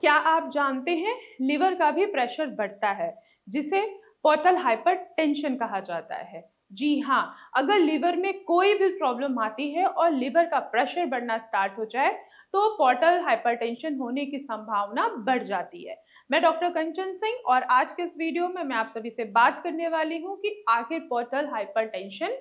क्या आप जानते हैं लिवर का भी प्रेशर बढ़ता है जिसे पोर्टल हाइपरटेंशन कहा जाता है। जी हाँ, अगर लिवर में कोई भी प्रॉब्लम आती है और लिवर का प्रेशर बढ़ना स्टार्ट हो जाए तो पोर्टल हाइपरटेंशन होने की संभावना बढ़ जाती है। मैं डॉक्टर कंचन सिंह और आज के इस वीडियो में मैं आप सभी से बात करने वाली हूँ कि आखिर पोर्टल हाइपरटेंशन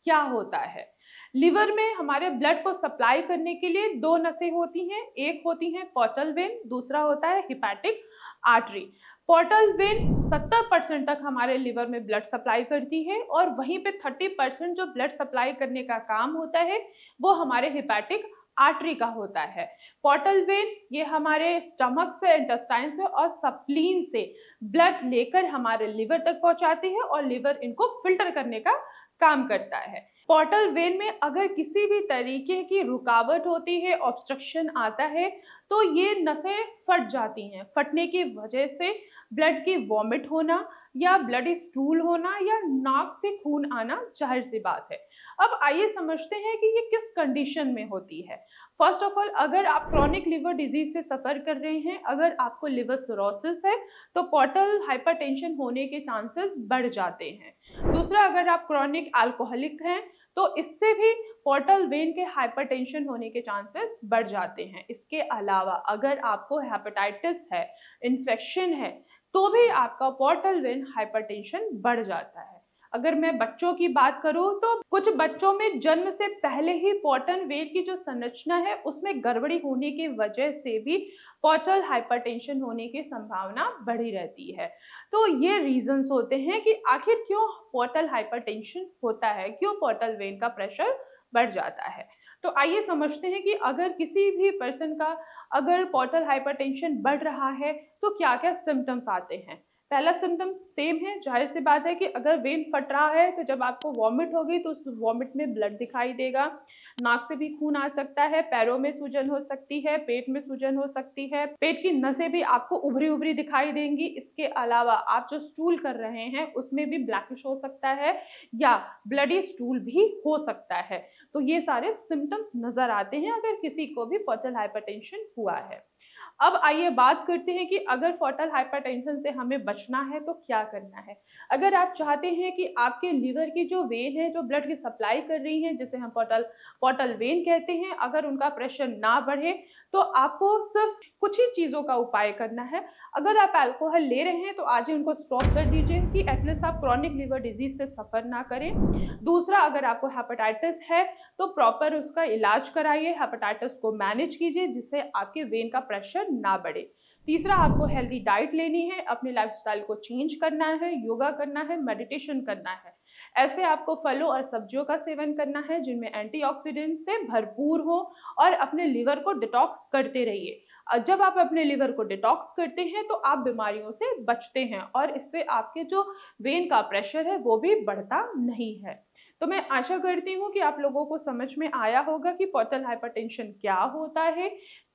क्या होता है। लिवर में हमारे ब्लड को सप्लाई करने के लिए दो नसें होती हैं, एक होती है पोर्टल वेन, दूसरा होता है हिपैटिक आर्टरी। पोर्टल वेन 70% तक हमारे लिवर में ब्लड सप्लाई करती है और वहीं पे 30% जो ब्लड सप्लाई करने का काम होता है वो हमारे हिपैटिक आर्टरी का होता है। पोर्टल वेन ये हमारे स्टमक से, इंटेस्टाइन से और स्प्लीन से ब्लड लेकर हमारे लिवर तक पहुंचाती है और लिवर इनको फिल्टर करने का काम करता है। पोर्टल वेन में अगर किसी भी तरीके की रुकावट होती है, ऑब्स्ट्रक्शन आता है, तो ये नसें फट जाती हैं। फटने की वजह से ब्लड की वॉमिट होना या ब्लडी स्टूल होना या नाक से खून आना जाहिर सी बात है। अब आइए समझते हैं कि ये किस कंडीशन में होती है। फर्स्ट ऑफ ऑल, अगर आप क्रॉनिक लिवर डिजीज से सफर कर रहे हैं, अगर आपको लिवर सिरोसिस है, तो पोर्टल हाइपरटेंशन होने के चांसेस बढ़ जाते हैं। दूसरा, अगर आप क्रॉनिक अल्कोहलिक हैं तो इससे भी पोर्टल वेन के हाइपरटेंशन होने के चांसेस बढ़ जाते हैं। इसके अलावा अगर आपको हेपेटाइटिस है, इन्फेक्शन है, तो भी आपका पोर्टल वेन हाइपरटेंशन बढ़ जाता है। अगर मैं बच्चों की बात करूं तो कुछ बच्चों में जन्म से पहले ही पोर्टल वेन की जो संरचना है उसमें गड़बड़ी होने की वजह से भी पोर्टल हाइपरटेंशन होने की संभावना बढ़ी रहती है। तो ये रीजंस होते हैं कि आखिर क्यों पोर्टल हाइपरटेंशन होता है, क्यों पोर्टल वेन का प्रेशर बढ़ जाता है। तो आइए समझते हैं कि अगर किसी भी पर्सन का अगर पोर्टल हाइपरटेंशन बढ़ रहा है तो क्या क्या सिम्टम्स आते हैं। पहला सिम्टम्स सेम है, जाहिर सी बात है कि अगर वेन फट रहा है तो जब आपको वॉमिट होगी तो उस वॉमिट में ब्लड दिखाई देगा, नाक से भी खून आ सकता है, पैरों में सूजन हो सकती है, पेट में सूजन हो सकती है, पेट की नसें भी आपको उभरी उभरी दिखाई देंगी। इसके अलावा आप जो स्टूल कर रहे हैं उसमें भी ब्लैकिश हो सकता है या ब्लडी स्टूल भी हो सकता है। तो ये सारे सिम्टम्स नजर आते हैं अगर किसी को भी पोर्टल हाइपरटेंशन हुआ है। अब आइए बात करते हैं कि अगर पोर्टल हाइपरटेंशन से हमें बचना है तो क्या करना है। अगर आप चाहते हैं कि आपके लिवर की जो वेन है, जो ब्लड की सप्लाई कर रही है, जिसे हम पोर्टल पोर्टल वेन कहते हैं, अगर उनका प्रेशर ना बढ़े तो आपको सिर्फ कुछ ही चीज़ों का उपाय करना है। अगर आप अल्कोहल ले रहे हैं तो आज ही उनको स्टॉप कर दीजिए कि एटलीस्ट आप क्रॉनिक लिवर डिजीज से सफ़र ना करें। दूसरा, अगर आपको हेपेटाइटिस है तो प्रॉपर उसका इलाज कराइए, हेपेटाइटिस को मैनेज कीजिए जिससे आपके वेन का प्रेशर ना बढ़े। तीसरा, आपको हेल्दी डाइट लेनी है, अपने लाइफस्टाइल को चेंज करना है, योगा करना है, मेडिटेशन करना है। ऐसे आपको फलों और सब्जियों का सेवन करना है जिनमें एंटीऑक्सीडेंट से भरपूर हो और अपने लिवर को डिटॉक्स करते रहिए। जब आप अपने लिवर को डिटॉक्स करते हैं तो आप बीमारियों से बचते हैं और इससे आपके जो वेन का प्रेशर है वो भी बढ़ता नहीं है। तो मैं आशा करती हूँ कि आप लोगों को समझ में आया होगा कि पोर्टल हाइपरटेंशन क्या होता है,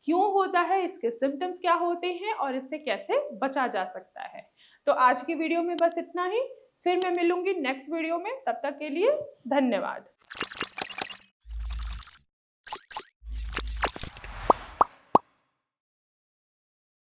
क्यों होता है, इसके सिम्टम्स क्या होते हैं और इससे कैसे बचा जा सकता है। तो आज की वीडियो में बस इतना ही। फिर मैं मिलूंगी नेक्स्ट वीडियो में, तब तक के लिए धन्यवाद।